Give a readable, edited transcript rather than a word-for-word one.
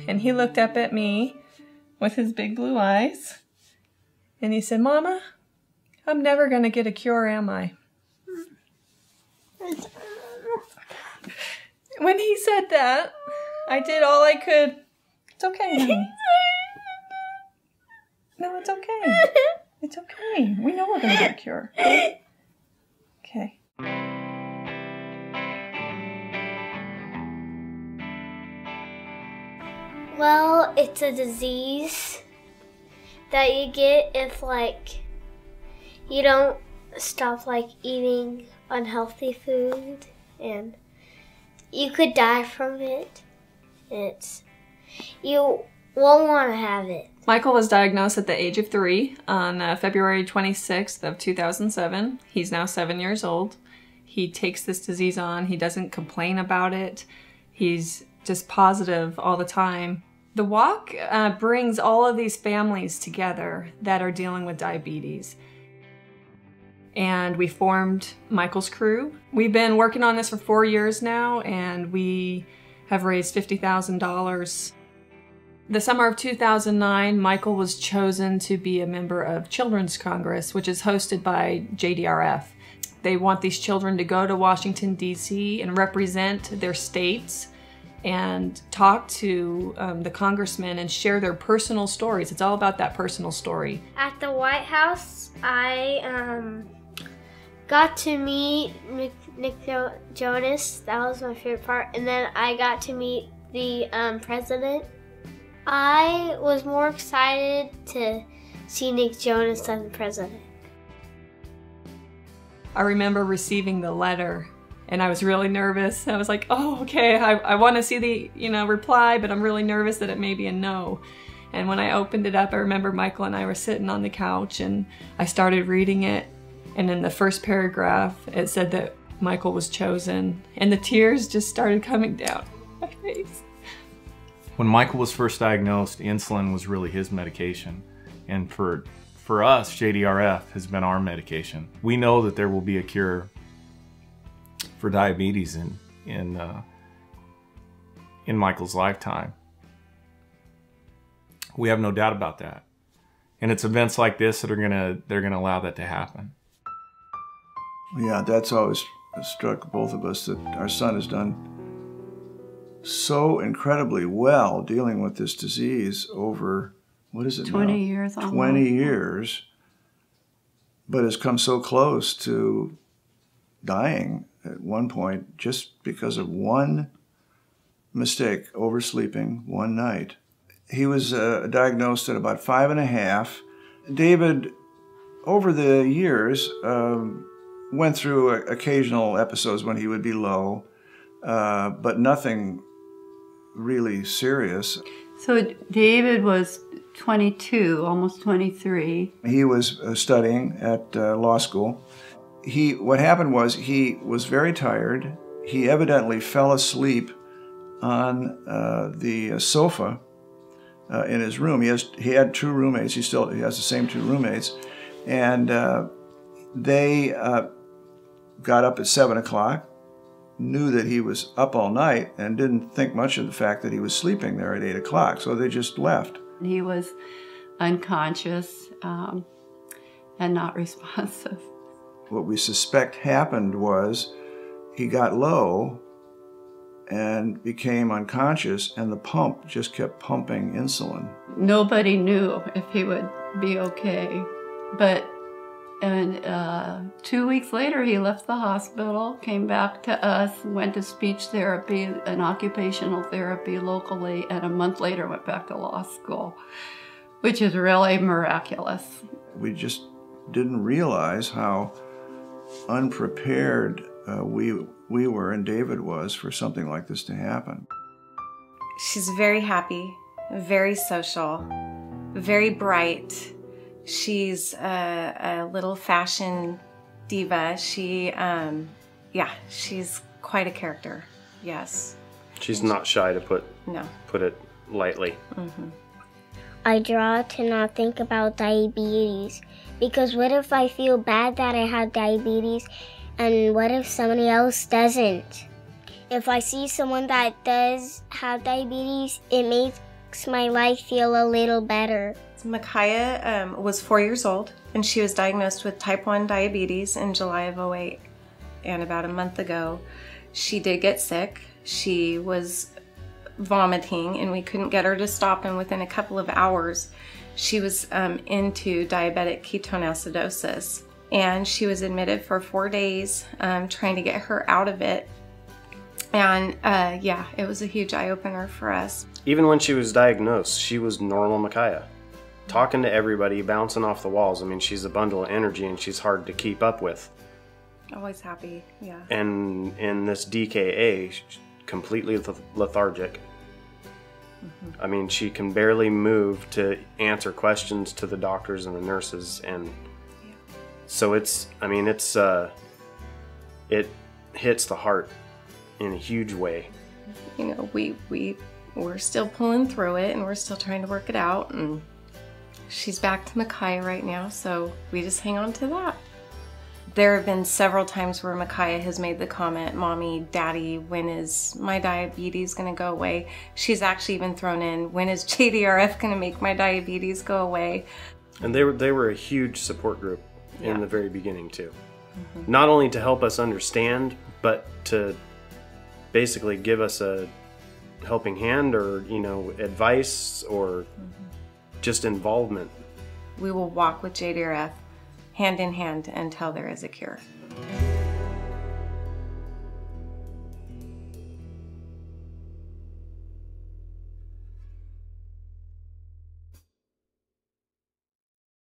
and he looked up at me with his big blue eyes, and he said, "Mama, I'm never going to get a cure, am I?" When he said that, I did all I could. It's okay, honey. No, it's okay. It's okay. We know we're going to get a cure. Okay. Well, it's a disease that you get if, like, you don't stop, like, eating unhealthy food, and you could die from it. You won't want to have it. Michael was diagnosed at the age of 3 on February 26th of 2007. He's now 7 years old. He takes this disease on. He doesn't complain about it. He's just positive all the time. The walk brings all of these families together that are dealing with diabetes. And we formed Michael's Crew. We've been working on this for 4 years now, and we have raised $50,000. The summer of 2009, Michael was chosen to be a member of Children's Congress, which is hosted by JDRF. They want these children to go to Washington, D.C. and represent their states and talk to the congressmen and share their personal stories. It's all about that personal story. At the White House, I got to meet Nick Jonas. That was my favorite part. And then I got to meet the president. I was more excited to see Nick Jonas than the president. I remember receiving the letter, and I was really nervous. I was like, oh, okay, I want to see the reply, but I'm really nervous that it may be a no. And when I opened it up, I remember Michael and I were sitting on the couch, and I started reading it. And in the first paragraph, it said that Michael was chosen, and the tears just started coming down my face. When Michael was first diagnosed, insulin was really his medication. And for us, JDRF has been our medication. We know that there will be a cure for diabetes in Michael's lifetime. We have no doubt about that. And it's events like this that they're gonna allow that to happen. Yeah, that's always struck both of us, that our son has done so incredibly well dealing with this disease over, what is it 20 now? years. 20 years, but has come so close to dying at one point just because of one mistake, oversleeping one night. He was diagnosed at about 5.5. David, over the years, went through occasional episodes when he would be low, but nothing really serious. So David was 22, almost 23. He was studying at law school. What happened was he was very tired. He evidently fell asleep on the sofa in his room. He had 2 roommates. He has the same 2 roommates, and they got up at 7 o'clock, knew that he was up all night, and didn't think much of the fact that he was sleeping there at 8 o'clock, so they just left. He was unconscious and not responsive. What we suspect happened was he got low and became unconscious, and the pump just kept pumping insulin. Nobody knew if he would be okay, but 2 weeks later he left the hospital, came back to us, went to speech therapy and occupational therapy locally, and a month later went back to law school, which is really miraculous. We just didn't realize how unprepared we were, and David was, for something like this to happen. She's very happy, very social, very bright. She's a little fashion diva. She's quite a character, yes. She's not shy to put it lightly. Mm-hmm. I draw to not think about diabetes, because what if I feel bad that I have diabetes, and what if somebody else doesn't? If I see someone that does have diabetes, it makes my life feel a little better. Micaiah was 4 years old, and she was diagnosed with type 1 diabetes in July of 2008. And about a month ago, she did get sick. She was vomiting, and we couldn't get her to stop, and within a couple of hours, she was into diabetic ketoacidosis. And she was admitted for 4 days, trying to get her out of it. And yeah, it was a huge eye-opener for us. Even when she was diagnosed, she was normal Micaiah. Talking to everybody, bouncing off the walls. I mean, she's a bundle of energy and she's hard to keep up with. Always happy, yeah. And in this DKA, completely lethargic. Mm-hmm. I mean, she can barely move to answer questions to the doctors and the nurses, and so it's, I mean, it's, it hits the heart in a huge way. You know, we're still pulling through it, and we're still trying to work it out, and she's back to Micaiah right now, so we just hang on to that. There have been several times where Micaiah has made the comment, "Mommy, Daddy, when is my diabetes going to go away?" She's actually even thrown in, "When is JDRF going to make my diabetes go away?" And they were a huge support group in the very beginning too. Mm-hmm. Not only to help us understand, but to basically give us a helping hand, or, you know, advice, or just involvement. We will walk with JDRF hand in hand until there is a cure.